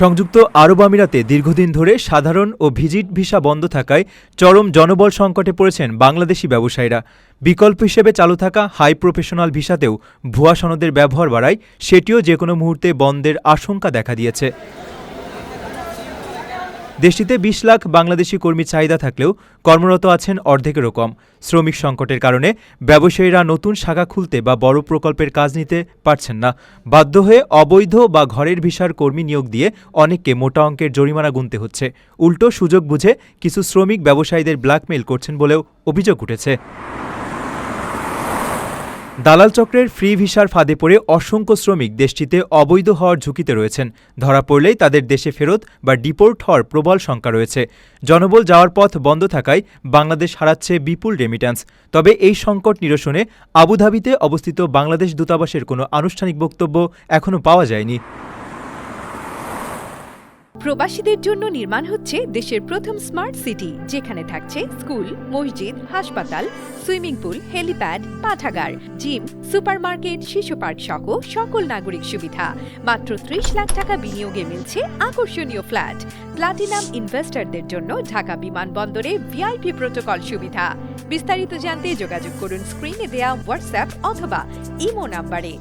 সংযুক্ত আরব আমিরাতে দীর্ঘদিন ধরে সাধারণ ও ভিজিট ভিসা বন্ধ থাকায় চরম জনবল সংকটে পড়েছেন বাংলাদেশি ব্যবসায়ীরা। বিকল্প হিসেবে চালু থাকা হাই প্রফেশনাল ভিসাতেও ভুয়া সনদের ব্যবহার বাড়ায় সেটিও যেকোনো মুহূর্তে বন্ধের আশঙ্কা দেখা দিয়েছে। দেশটিতে ২০ লাখ বাংলাদেশি কর্মী চাহিদা থাকলেও কর্মরত আছেন অর্ধেকেরও কম। শ্রমিক সংকটের কারণে ব্যবসায়ীরা নতুন শাখা খুলতে বা বড় প্রকল্পের কাজ নিতে পারছেন না। বাধ্য হয়ে অবৈধ বা ঘরের ভিসার কর্মী নিয়োগ দিয়ে অনেককে মোটা অঙ্কের জরিমানা গুনতে হচ্ছে। উল্টো সুযোগ বুঝে কিছু শ্রমিক ব্যবসায়ীদের ব্ল্যাকমেইল করছেন বলেও অভিযোগ উঠেছে। দালাল চক্রের ফ্রি ভিসার ফাঁদে পড়ে অসংখ্য শ্রমিক দেশটিতে অবৈধ হওয়ার ঝুঁকিতে রয়েছেন। ধরা পড়লেই তাদের দেশে ফেরত বা ডিপোর্ট হওয়ার প্রবল শঙ্কা রয়েছে। জনবল যাওয়ার পথ বন্ধ থাকায় বাংলাদেশ হারাচ্ছে বিপুল রেমিট্যান্স। তবে এই সংকট নিরসনে আবুধাবিতে অবস্থিত বাংলাদেশ দূতাবাসের কোনো আনুষ্ঠানিক বক্তব্য এখনো পাওয়া যায়নি। প্রবাসীদের জন্য নির্মাণ হচ্ছে দেশের প্রথম স্মার্ট সিটি, যেখানে থাকছে স্কুল, মসজিদ, হাসপাতাল, সুইমিং পুল, হেলিপ্যাড, পাঠাগার, জিম, সুপারমার্কেট, শিশু পার্ক সহ সকল নাগরিক সুবিধা। মাত্র ৩০ লাখ টাকা বিনিয়োগে মিলছে আকর্ষণীয় ফ্ল্যাট। প্লাটিনাম ইনভেস্টরদের জন্য ঢাকা বিমানবন্দরে ভিআইপি প্রোটোকল সুবিধা। বিস্তারিত জানতে যোগাযোগ করুন স্ক্রিনে দেয়া হোয়াটসঅ্যাপ অথবা ইমো নাম্বারে।